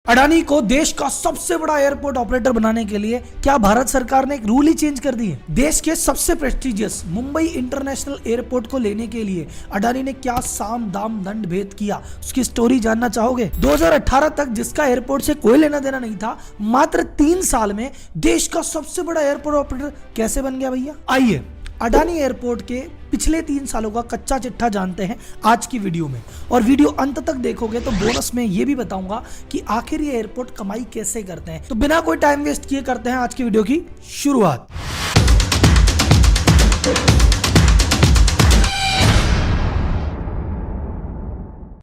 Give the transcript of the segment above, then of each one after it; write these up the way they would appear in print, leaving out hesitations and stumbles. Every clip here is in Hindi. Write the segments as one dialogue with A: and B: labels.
A: अडानी को देश का सबसे बड़ा एयरपोर्ट ऑपरेटर बनाने के लिए क्या भारत सरकार ने एक रूल ही चेंज कर दी है। देश के सबसे प्रेस्टिजियस मुंबई इंटरनेशनल एयरपोर्ट को लेने के लिए अडानी ने क्या साम दाम दंड भेद किया, उसकी स्टोरी जानना चाहोगे। 2018 तक जिसका एयरपोर्ट से कोई लेना देना नहीं था, मात्र 3 साल में देश का सबसे बड़ा एयरपोर्ट ऑपरेटर कैसे बन गया भैया। आइए अडानी एयरपोर्ट के पिछले 3 सालों का कच्चा चिट्ठा जानते हैं आज की वीडियो में, और वीडियो अंत तक देखोगे तो बोनस में ये भी बताऊंगा कि आखिर ये एयरपोर्ट कमाई कैसे करते हैं। तो बिना कोई टाइम वेस्ट किए करते हैं आज की वीडियो की शुरुआत।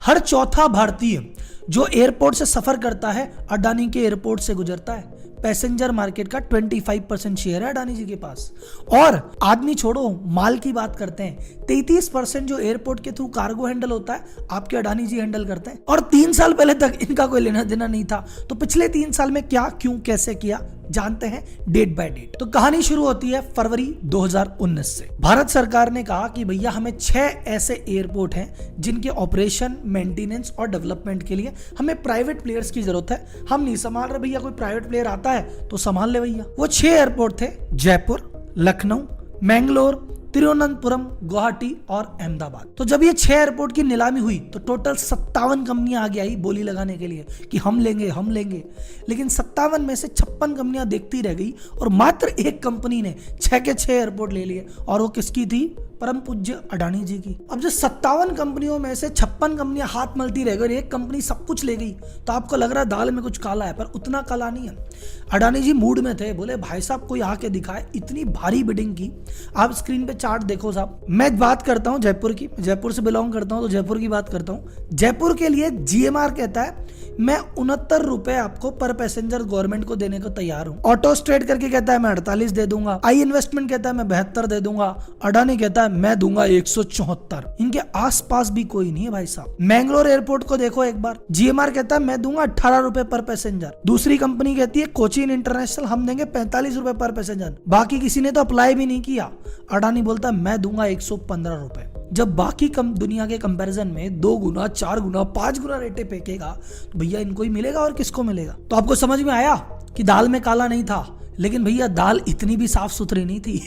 A: हर चौथा भारतीय जो एयरपोर्ट से सफर करता है अडानी के एयरपोर्ट से गुजरता है। पैसेंजर मार्केट का 25% शेयर है अडानी जी के पास। और आदमी छोड़ो, माल की बात करते हैं, 33% जो एयरपोर्ट के थ्रू कार्गो हैंडल होता है आपके अडानी जी हैंडल करते हैं। और 3 साल पहले तक इनका कोई लेना देना नहीं था, तो पिछले 3 साल में क्या क्यों कैसे किया जानते हैं डेट बाय डेट। तो कहानी शुरू होती है फरवरी 2019 से। भारत सरकार ने कहा कि भैया हमें 6 ऐसे एयरपोर्ट हैं जिनके ऑपरेशन, मेंटेनेंस और डेवलपमेंट के लिए हमें प्राइवेट प्लेयर्स की जरूरत है। हम नहीं संभाल रहे भैया, कोई प्राइवेट प्लेयर आता है तो संभाल ले भैया। वो 6 एयरपोर्ट थे, जयपुर, लखनऊ, मैंगलोर, तिरुवनंतपुरम, गुवाहाटी और अहमदाबाद। तो जब ये 6 एयरपोर्ट की नीलामी हुई तो टोटल 57 कंपनियां आगे आई बोली लगाने के लिए कि हम लेंगे। लेकिन 57 में से 56 कंपनियां देखती रह गई और मात्र एक कंपनी ने 6 के 6 एयरपोर्ट ले लिए, और वो किसकी थी? परम पूज्य अडानी जी की। अब जो 57 कंपनियों में से 56 कंपनियां हाथ मलती रह गई, एक कंपनी सब कुछ ले गई, तो आपको लग रहा है दाल में कुछ काला है, पर उतना काला नहीं है। अडानी जी मूड में थे, बोले भाई साहब कोई आके दिखाए। इतनी भारी बिडिंग की, आप स्क्रीन पे चार्ट देखो साहब। मैं बात करता हूं जयपुर की, जयपुर से बिलोंग करता हूं तो जयपुर की बात करता हूं। जयपुर के लिए जीएमआर कहता है मैं 69 रुपए आपको पर पैसेंजर गवर्नमेंट को देने को तैयार हूं। ऑटो स्ट्रेट करके कहता है मैं 48 दे दूंगा। आई इन्वेस्टमेंट कहता है मैं 72 दे दूंगा। अडानी कहता है मैं दूंगा 174। इनके आसपास भी कोई नहीं है भाई साहब। मैंगलोर एयरपोर्ट को देखो एक बार, जीएमआर कहता है मैं दूंगा 18 रुपए पर पैसेंजर। दूसरी कंपनी कहती है कोचीन इंटरनेशनल हम देंगे 45 रुपए पर पैसेंजर। बाकी किसी ने तो अप्लाई भी नहीं किया। अडानी बोलता है मैं दूंगा 115 रुपए। जब बाकी दुनिया के कंपैरिजन में 2 गुना, 4 गुना, 5 गुना रेटे फेंकेगा तो भैया इनको ही मिलेगा और किसको मिलेगा। तो आपको समझ में आया कि दाल में काला नहीं था, लेकिन भैया दाल इतनी भी साफ सुथरी नहीं थी।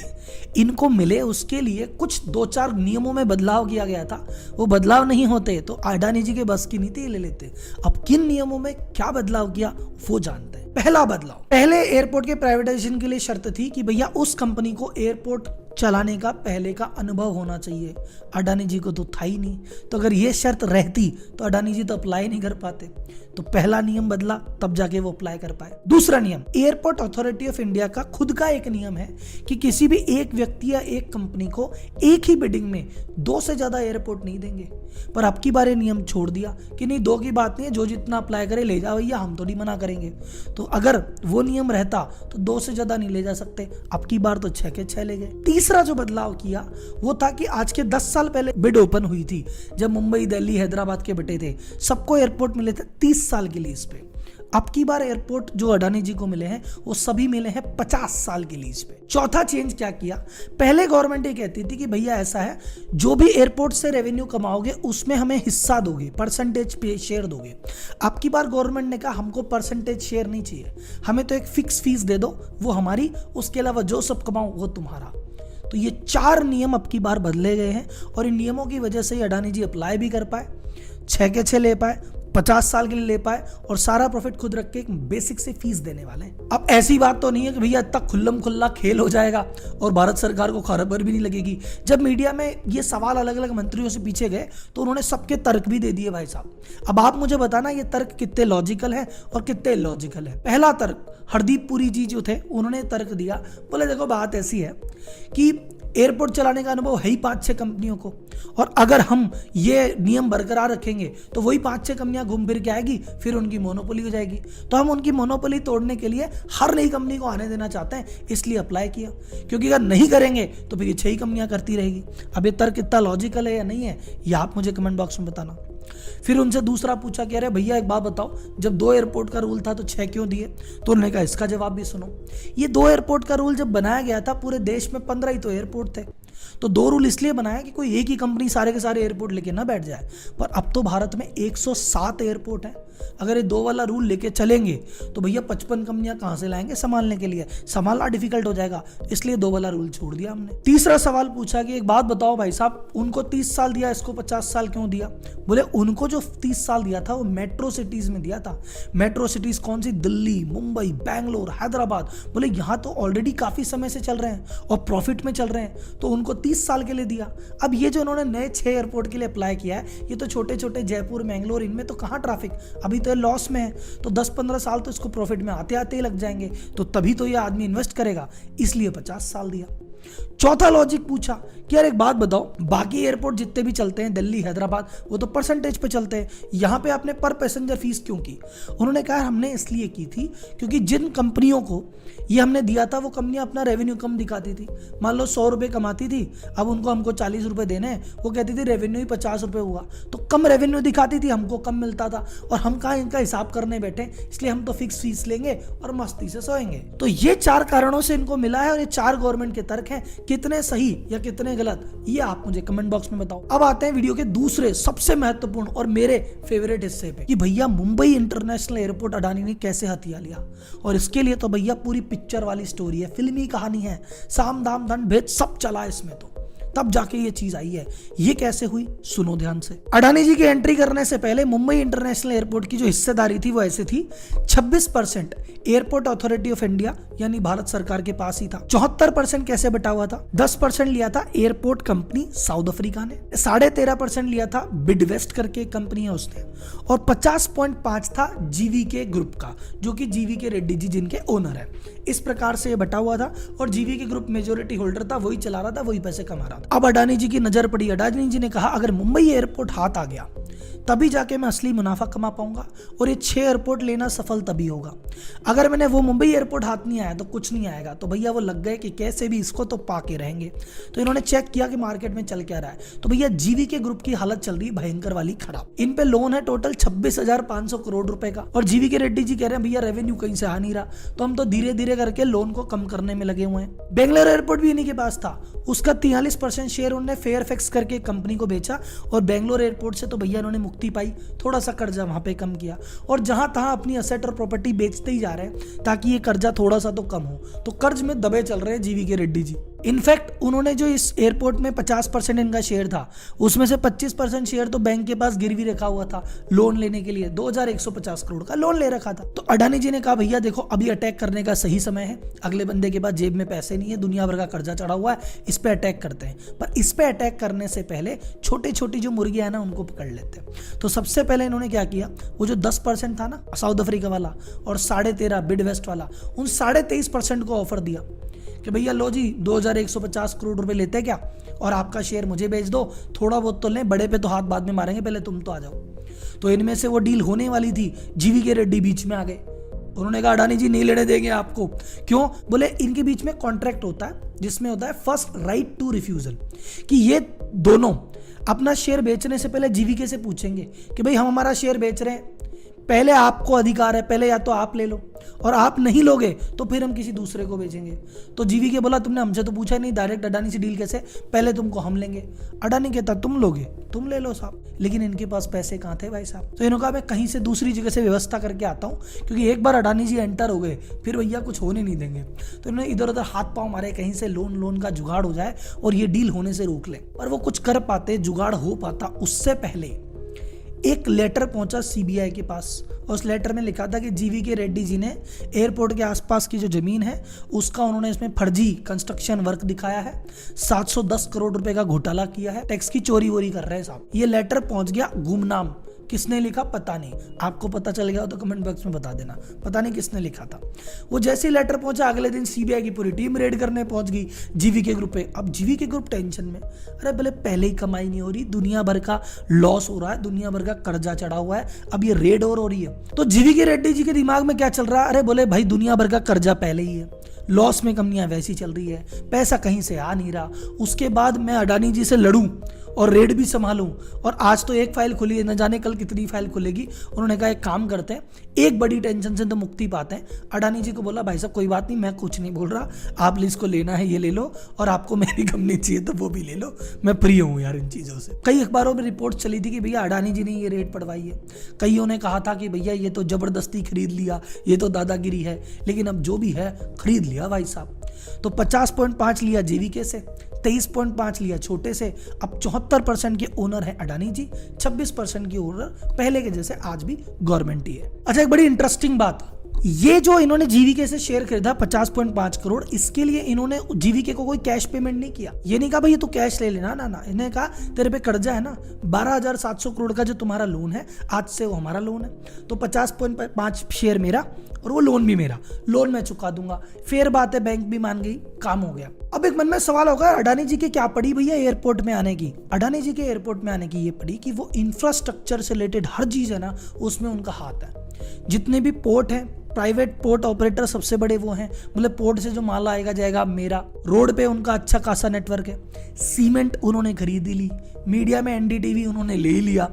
A: इनको मिले उसके लिए कुछ 2-4 नियमों में बदलाव किया गया था। वो बदलाव नहीं होते तो अडानी जी के बस की नीति ले लेते। अब किन नियमों में क्या बदलाव किया वो जानते हैं। पहला बदलाव, पहले एयरपोर्ट के प्राइवेटाइजेशन के लिए शर्त थी कि भैया उस कंपनी को एयरपोर्ट चलाने का पहले का अनुभव होना चाहिए। अडानी जी को तो था ही नहीं, तो अगर ये शर्त रहती तो अडानी जी तो अप्लाई नहीं कर पाते। तो पहला नियम बदला, तब जाके वो अप्लाई कर पाए। दूसरा नियम, एयरपोर्ट अथॉरिटी ऑफ इंडिया का खुद का एक नियम है कि किसी भी एक व्यक्ति या एक कंपनी को एक ही बिडिंग में 2 से ज्यादा एयरपोर्ट नहीं देंगे। पर अब की बार ये नियम छोड़ दिया कि नहीं, 2 की बात नहीं है, जो जितना अप्लाई करे ले जाओ भैया, हम थोड़ी मना करेंगे। तो अगर वो नियम रहता तो 2 से ज्यादा नहीं ले जा सकते, अब की बार तो 6 के 6 ले गए। तीसरा जो बदलाव किया वो था कि आज के 10 साल पहले बिड ओपन हुई थी, जब मुंबई, दिल्ली, हैदराबाद के बटे थे, सबको एयरपोर्ट मिले थे 30 साल के लीज पे। अब की बार एयरपोर्ट जो अडानी जी को मिले हैं वो सभी मिले हैं 50 साल के लीज पे। चौथा चेंज क्या किया, पहले गवर्नमेंट ये कहती थी कि भैया ऐसा है, जो भी एयरपोर्ट से रेवेन्यू कमाओगे उसमें हमें हिस्सा दोगे, परसेंटेज पे शेयर दोगे। अब की बार गवर्नमेंट ने कहा हमको परसेंटेज शेयर नहीं चाहिए, हमें तो एक फिक्स फीस दे दो, वो हमारी, उसके अलावा जो सब कमाओ वो तुम्हारा। तो ये 4 नियम अब की बार बदले गए हैं, और इन नियमों की वजह से अडानी जी अप्लाई भी कर पाए, 6 के 6 ले पाए, 50 साल के लिए ले पाए, और सारा प्रॉफिट खुद रख के एक बेसिक से फीस देने वाले हैं। अब ऐसी बात तो नहीं है कि भैया इतना खुल्लम खुल्ला खेल हो जाएगा और भारत सरकार को खबर भी नहीं लगेगी। जब मीडिया में ये सवाल अलग अलग मंत्रियों से पूछे गए तो उन्होंने सबके तर्क भी दे दिए भाई साहब। अब आप मुझे बताना ये तर्क कितने लॉजिकल है और कितने इलॉजिकल है। पहला तर्क, हरदीप पुरी जी जो थे उन्होंने तर्क दिया, बोले देखो बात ऐसी है कि एयरपोर्ट चलाने का अनुभव है ही 5-6 कंपनियों को, और अगर हम ये नियम बरकरार रखेंगे तो वही 5-6 कंपनियां घूम फिर के आएगी, फिर उनकी मोनोपोली हो जाएगी। तो हम उनकी मोनोपोली तोड़ने के लिए हर नई कंपनी को आने देना चाहते हैं, इसलिए अप्लाई किया। क्योंकि अगर नहीं करेंगे तो फिर ये 6 ही कंपनियां करती रहेगी। अब ये तर्क कितना लॉजिकल है या नहीं है, ये आप मुझे कमेंट बॉक्स में बताना। फिर उनसे दूसरा पूछा कि अरे भैया एक बात बताओ, जब 2 एयरपोर्ट का रूल था तो 6 क्यों दिए? तो उन्होंने कहा इसका जवाब भी सुनो। ये 2 एयरपोर्ट का रूल जब बनाया गया था पूरे देश में 15 ही तो एयरपोर्ट थे। तो 2 रूल इसलिए बनाया कि कोई एक ही कंपनी सारे के सारे एयरपोर्ट लेके ना बैठ जाए। पर अब तो भारत में 107 एयरपोर्ट है। अगर ये 2 वाला रूल लेके चलेंगे तो भैया 55 कंपनियां कहां से लाएंगे संभालने के लिए, संभालना डिफिकल्ट हो जाएगा। इसलिए 2 वाला रूल छोड़ दिया हमने। तीसरा सवाल पूछा कि एक बात बताओ भाई साहब, उनको 30 साल दिया, इसको 50 साल क्यों दिया? बोले उनको जो 30 साल दिया था वो मेट्रो सिटीज में दिया था। मेट्रो सिटीज कौन सी? दिल्ली, मुंबई, बैंगलोर, हैदराबाद। बोले यहाँ तो ऑलरेडी काफी समय से चल रहे हैं और प्रॉफिट में चल रहे हैं, तो उनको 30 साल के लिए दिया। अब ये जो उन्होंने नए 6 एयरपोर्ट के लिए अप्लाई किया है, ये तो छोटे छोटे जयपुर, मैंगलोर, इनमें तो कहाँ ट्रैफिक, अभी तो लॉस में है। तो 10-15 साल तो इसको प्रॉफिट में आते आते ही लग जाएंगे, तो तभी तो ये आदमी इन्वेस्ट करेगा, इसलिए 50 साल दिया। चौथा लॉजिक पूछा कि यार एक बात बताओ, बाकी एयरपोर्ट जितने भी चलते हैं दिल्ली, हैदराबाद, वो तो परसेंटेज पे चलते हैं, यहाँ पे आपने पर पैसेंजर फीस क्यों की? उन्होंने कहा हमने इसलिए की थी क्योंकि जिन कंपनियों को ये हमने दिया था वो कंपनियां अपना रेवेन्यू कम दिखाती थी। मान लो 100 रुपये कमाती थी, अब उनको हमको 40 रुपये देने हैं, वो कहती थी रेवेन्यू ही 50 रुपये हुआ, तो कम रेवेन्यू दिखाती थी, हमको कम मिलता था। और हम कहाँ इनका हिसाब करने बैठे, इसलिए हम तो फिक्स फीस लेंगे और मस्ती से सोएंगे। तो ये 4 कारणों से इनको मिला है और ये 4 गवर्नमेंट के तर्क हैं। कितने सही या कितने गलत, ये आप मुझे कमेंट बॉक्स में बताओ। अब आते हैं वीडियो के दूसरे सबसे महत्वपूर्ण और मेरे फेवरेट हिस्से पे कि भैया मुंबई इंटरनेशनल एयरपोर्ट अडानी ने कैसे हथिया लिया। और इसके लिए तो भैया पूरी पिक्चर वाली स्टोरी है, फिल्मी कहानी है, साम दाम दंड भेद सब चला इसमें, तो तब जाके ये चीज आई है। ये कैसे हुई, सुनो ध्यान से। अडानी जी की एंट्री करने से पहले मुंबई इंटरनेशनल एयरपोर्ट की जो हिस्सेदारी थी वो ऐसे थी, 26% एयरपोर्ट अथॉरिटी ऑफ इंडिया यानी भारत सरकार के पास ही था। 74% कैसे बटा हुआ था? 10% लिया था एयरपोर्ट कंपनी साउथ अफ्रीका ने, 13.5% लिया था बिडवेस्ट करके कंपनी है उसने, और 50.5 था जीवीके ग्रुप का, जो कि जीवीके रेड्डी जी जिनके ओनर है। इस प्रकार से ये बटा हुआ था और जीवीके ग्रुप मेजोरिटी होल्डर था, वही चला रहा था, वही पैसे कमा रहा था। अब अडानी जी की नजर पड़ी, अडानी जी ने कहा अगर मुंबई एयरपोर्ट हाथ आ गया तभी जाके मैं असली मुनाफा कमा पाऊंगा और ये 6 एयरपोर्ट लेना सफल तभी होगा। अगर मैंने वो मुंबई एयरपोर्ट हाथ नहीं आया तो कुछ नहीं आएगा। तो भैया वो लग गए कि कैसे भी इसको तो पाके रहेंगे। तो इन्होंने चेक किया कि मार्केट में चल क्या रहा है। तो भैया जीवीके ग्रुप की हालत चल रही भयंकर वाली खराब। इन पे लोन है टोटल 26,500 करोड़ रुपए का और जीवीके रेड्डी जी कह रहे हैं भैया रेवेन्यू कहीं से आ नहीं रहा, तो हम तो धीरे धीरे करके लोन को कम करने में लगे हुए हैं। बेंगलोर एयरपोर्ट भी इन्हीं के पास था, उसका 43% शेयर उन्होंने फेयरफैक्स करके कंपनी को बेचा और बेंगलोर एयरपोर्ट से तो भैया उन्होंने मुक्ति पाई, थोड़ा सा कर्जा वहां पे कम किया और जहां तहां अपनी असेट और प्रॉपर्टी बेचते ही जा रहे हैं ताकि ये कर्जा थोड़ा सा तो कम हो। तो कर्ज में दबे चल रहे हैं जीवीके रेड्डी जी। इनफैक्ट उन्होंने जो इस एयरपोर्ट में 50% इनका शेयर था, उसमें से 25% शेयर तो बैंक के पास गिरवी रखा हुआ था लोन लेने के लिए, 2150 करोड़ का लोन ले रखा था। तो अडानी जी ने कहा भैया देखो अभी अटैक करने का सही समय है, अगले बंदे के पास जेब में पैसे नहीं है, दुनिया भर का कर्जा चढ़ा हुआ है, इस पे अटैक करते हैं। पर इस पे अटैक करने से पहले छोटी छोटी जो मुर्गियां है ना उनको पकड़ लेते हैं। तो सबसे पहले इन्होंने क्या किया, वो जो 10% था ना साउथ अफ्रीका वाला और 13.5 बिडवेस्ट वाला, उन 23.5% को ऑफर दिया कि भैया लो जी 2150 करोड़ रुपए लेते क्या और आपका शेयर मुझे बेच दो, थोड़ा बहुत तो लें, बड़े पे तो हाथ बाद में मारेंगे, पहले तुम तो आ जाओ। तो इनमें से वो डील होने वाली थी, जीवीके रेड्डी बीच में आ गए। उन्होंने कहा अडानी जी नहीं लेने देंगे आपको। क्यों? बोले इनके बीच में कॉन्ट्रैक्ट होता है जिसमें होता है फर्स्ट राइट टू रिफ्यूजल, कि ये दोनों अपना शेयर बेचने से पहले जीवीके से पूछेंगे कि भाई हम हमारा शेयर बेच रहे हैं, पहले आपको अधिकार है, पहले या तो आप ले लो और आप नहीं लोगे तो फिर हम किसी दूसरे को बेचेंगे। तो जीवीके बोला तुमने हमसे तो पूछा नहीं, डायरेक्ट अडानी से डील कैसे, पहले तुमको हम लेंगे। अडानी कहता तुम लोगे, तुम ले लो साहब, लेकिन इनके पास पैसे कहाँ थे भाई साहब। तो इन्होंने कहा मैं कहीं से दूसरी जगह से व्यवस्था करके आता हूँ, क्योंकि एक बार अडानी जी एंटर हो गए फिर भैया कुछ होने नहीं देंगे। तो इन्होंने इधर उधर हाथ पांव मारे, कहीं से लोन का जुगाड़ हो जाए और ये डील होने से रोक ले। पर वो कुछ कर पाते, जुगाड़ हो पाता, उससे पहले एक लेटर पहुंचा सीबीआई के पास और उस लेटर में लिखा था कि जीवीके रेड्डी जी ने एयरपोर्ट के आसपास की जो जमीन है उसका उन्होंने इसमें फर्जी कंस्ट्रक्शन वर्क दिखाया है, 710 करोड़ रुपए का घोटाला किया है, टैक्स की चोरी वोरी कर रहे हैं साहब। ये लेटर पहुंच गया गुमनाम, किसने लिखा पता नहीं, आपको पता चल गया हो तो कमेंट बॉक्स में बता देना, पता नहीं किसने लिखा था। वो जैसे ही लेटर पहुंचा अगले दिन सीबीआई की पूरी टीम रेड करने पहुंच गई जीवीके ग्रुप पे। अब जीवीके ग्रुप टेंशन में, अरे भले पहले ही कमाई नहीं हो रही, दुनिया भर का लॉस हो रहा है, दुनिया भर का कर्जा चढ़ा हुआ है, अब ये रेड और हो रही है। तो जीवीके रेड्डी जी के दिमाग में क्या चल रहा है, अरे बोले भाई दुनिया भर का कर्जा पहले ही है, लॉस में कंपनियां वैसी चल रही है, पैसा कहीं से आ नहीं रहा। उसके बाद मैं अडानी जी से लड़ूं और रेड भी संभालूं, और आज तो एक फाइल खुली है, न जाने कल कितनी फाइल खुलेगी। उन्होंने कहा एक काम करते हैं, एक बड़ी टेंशन से तो मुक्ति पाते हैं। अडानी जी को बोला भाई साहब कोई बात नहीं, मैं कुछ नहीं बोल रहा, आप इसको लेना है ये ले लो, और आपको मेरी कंपनी चाहिए तो वो भी ले लो, मैं फ्री हूँ यार इन चीज़ों से। कई अखबारों में रिपोर्ट चली थी कि भैया अडानी जी ने ये रेट पड़वाई है। कईयों ने कहा था कि भैया ये तो जबरदस्ती खरीद लिया, ये तो दादागिरी है, लेकिन अब जो भी है खरीद लिया भाई साहब। तो 50.5 लिया जेवीके से, 23.5 लिया छोटे से, अब 74% के ओनर है अडानी जी, 26% के ओनर पहले के जैसे आज भी गवर्नमेंट ही है। अच्छा, एक बड़ी इंटरेस्टिंग बात, ये जो इन्होंने जीवीके से शेयर खरीदा 50.5 करोड़, इसके लिए इन्होंने जीवीके को कोई कैश पेमेंट नहीं किया। ये नहीं कहा भाई ये तू कैश ले लेना, ना, इन्हें कहा तेरे पे कर्जा है ना, 12,700 करोड़ का जो तुम्हारा लोन है, आज से वो हमारा लोन है, तो 50.5 शेयर मेरा और वो लोन भी मेरा, लोन मैं चुका दूंगा। फिर बात है, बैंक भी मान गई, काम हो गया। अब एक मन में सवाल होगा, अडानी जी की क्या पड़ी भैया एयरपोर्ट में आने की? अडानी जी के एयरपोर्ट में आने की ये पड़ी कि वो इंफ्रास्ट्रक्चर से रिलेटेड हर चीज है ना, उसमें उनका हाथ है। जितने भी पोर्ट हैं, प्राइवेट पोर्ट ऑपरेटर सबसे बड़े वो हैं, मतलब पोर्ट से जो माल आएगा जाएगा मेरा, रोड पे उनका अच्छा खासा नेटवर्क है, सीमेंट उन्होंने खरीद ली, मीडिया में एनडीटीवी उन्होंने ले लिया,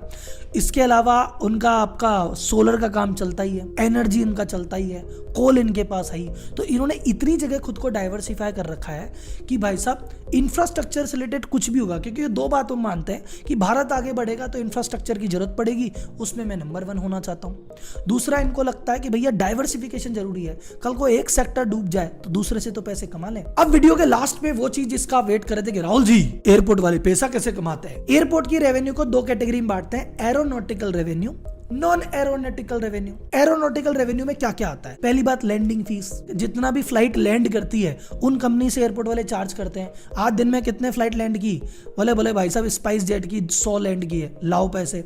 A: इसके अलावा उनका आपका सोलर का काम चलता ही है, एनर्जी इनका चलता ही है, कोल इनके पास है ही। तो इन्होंने इतनी जगह खुद को डाइवर्सिफाई कर रखा है कि भाई साहब इंफ्रास्ट्रक्चर से रिलेटेड कुछ भी होगा, क्योंकि ये दो बात हम मानते हैं कि भारत आगे बढ़ेगा तो इंफ्रास्ट्रक्चर की जरूरत पड़ेगी, उसमें मैं नंबर 1 होना चाहता हूँ। दूसरा, इनको लगता है कि भैया डाइवर्सिफिकेशन जरूरी है, कल को एक सेक्टर डूब जाए तो दूसरे से तो पैसे कमा लें। अब वीडियो के लास्ट में वो चीज जिसका वेट कर रहे थे कि राहुल जी एयरपोर्ट वाले पैसा कैसे कमाते हैं। एयरपोर्ट की रेवेन्यू को 2 कैटेगरी में बांटते हैं, aeronautical revenue, non aeronautical revenue. Aeronautical revenue में क्या क्या आता है? पहली बात लैंडिंग फीस, जितना भी फ्लाइट लैंड करती है उन कंपनी से एयरपोर्ट वाले चार्ज करते हैं। आज दिन में कितने फ्लाइट लैंड की? बोले भाई साहब स्पाइस जेट की 100 लैंड की है, लाओ पैसे।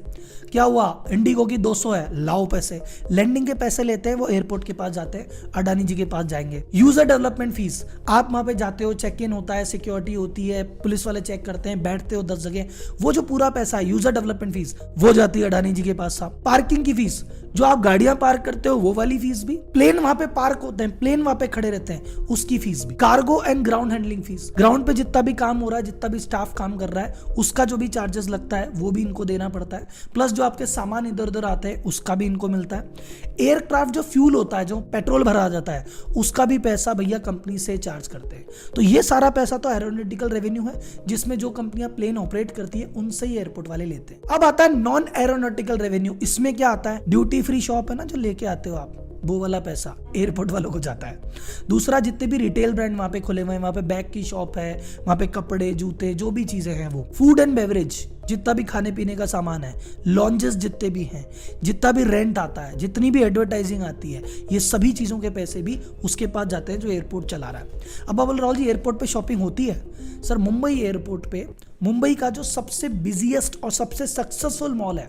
A: क्या हुआ? इंडिगो की 200 है, लाओ पैसे। लैंडिंग के पैसे लेते हैं, वो एयरपोर्ट के पास जाते हैं, अडानी जी के पास जाएंगे। यूजर डेवलपमेंट फीस, आप वहां पे जाते हो, चेक इन होता है, सिक्योरिटी होती है, पुलिस वाले चेक करते हैं, बैठते हो 10 जगह, वो जो पूरा पैसा है यूजर डेवलपमेंट फीस, वो जाती है अडानी जी के पास साहब। पार्किंग की फीस, जो आप गाड़ियां पार्क करते हो वो वाली फीस भी, प्लेन वहां पे पार्क होते हैं, प्लेन वहां पे खड़े रहते हैं, उसकी फीस भी। Cargo and ground handling fees, ground पे जितना भी काम हो रहा है, जितना भी स्टाफ काम कर रहा है, उसका जो भी चार्जेस लगता है वो भी इनको देना पड़ता है। प्लस जो आपके सामान इधर उधर आते हैं उसका भी इनको मिलता है। एयरक्राफ्ट जो फ्यूल होता है, जो पेट्रोल भरा जाता है, उसका भी पैसा भैया कंपनी से चार्ज करते हैं। तो ये सारा पैसा तो एरोनॉटिकल रेवेन्यू है, जिसमें जो कंपनियां प्लेन ऑपरेट करती है उनसे ही एयरपोर्ट वाले लेते हैं। अब आता है नॉन एरोनॉटिकल रेवेन्यू। इसमें क्या आता है? ड्यूटी फ्री शॉप है ना जो लेके आते हो आप, वो वाला पैसा एयरपोर्ट वालों को जाता है। दूसरा, जितने भी रिटेल ब्रांड वहां पे खुले हुए हैं, वहां पे बैग की शॉप है, वहां पे कपड़े जूते जो भी चीजें हैं वो, फूड एंड बेवरेज जितना भी खाने पीने का सामान है, लॉन्जेस जितने भी हैं, जितना भी रेंट आता है, जितनी भी एडवर्टाइजिंग आती है, ये सभी चीजों के पैसे भी उसके पास जाते हैं जो एयरपोर्ट चला रहा है। अब बोल राहुल जी एयरपोर्ट पे शॉपिंग होती है? सर मुंबई एयरपोर्ट पे, मुंबई का जो सबसे बिजिएस्ट और सबसे सक्सेसफुल मॉल है,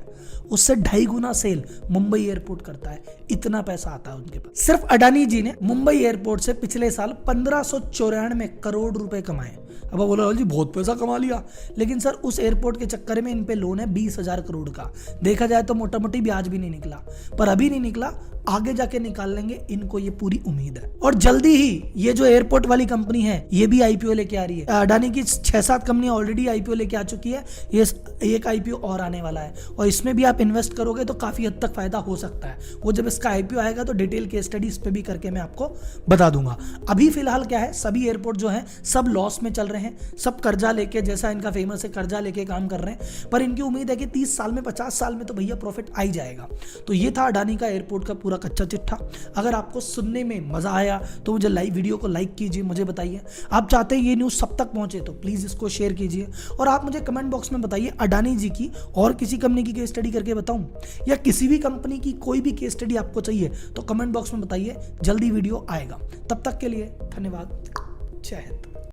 A: उससे 2.5 गुना सेल मुंबई एयरपोर्ट करता है, इतना पैसा आता है उनके पास। सिर्फ अडानी जी ने मुंबई एयरपोर्ट से पिछले साल 1594 करोड़ रुपए कमाए। अब बोला राहुल जी बहुत पैसा कमा लिया, लेकिन सर उस एयरपोर्ट के चक्कर में इन पे लोन है 20,000 करोड़ का। देखा जाए तो मोटा मोटी ब्याज भी नहीं निकला, पर अभी नहीं निकला, आगे जाके निकाल लेंगे, इनको ये पूरी उम्मीद है। और जल्दी ही ये जो एयरपोर्ट वाली कंपनी है ये भी आईपीओ लेके आ रही है। अडानी की 6-7 कंपनियां ऑलरेडी आईपीओ लेके आ चुकी है, ये एक आईपीओ और आने वाला है, और इसमें भी आप इन्वेस्ट करोगे तो काफी हद तक फायदा हो सकता है। वो जब इसका आईपीओ आएगा तो डिटेल केस स्टडी इस पे भी करके मैं आपको बता दूंगा। अभी फिलहाल क्या है, सभी एयरपोर्ट जो है सब लॉस में चल रहे हैं, सब कर्जा लेके, जैसा इनका फेमस है कर्जा लेके काम कर रहे हैं, पर इनकी उम्मीद है कि 30 साल में 50 साल में तो भैया प्रॉफिट आ ही जाएगा। तो ये था अडानी का एयरपोर्ट का पूरा कच्चा चिट्ठा। अगर आपको सुनने में मजा आया तो मुझे वीडियो को लाइक कीजिए, मुझे बताइए आप चाहते हैं ये न्यूज़ सब तक पहुंचे तो प्लीज़ इसको शेयर कीजिए, और आप मुझे कमेंट बॉक्स में बताइए अडानी जी की और किसी कंपनी की केस स्टडी करके बताऊं, या किसी भी कंपनी की कोई भी केस स्टडी आपको चाहिए तो कमेंट बॉक्स में बताइए, जल्दी वीडियो आएगा। तब तक के लिए धन्यवाद, जय हिंद।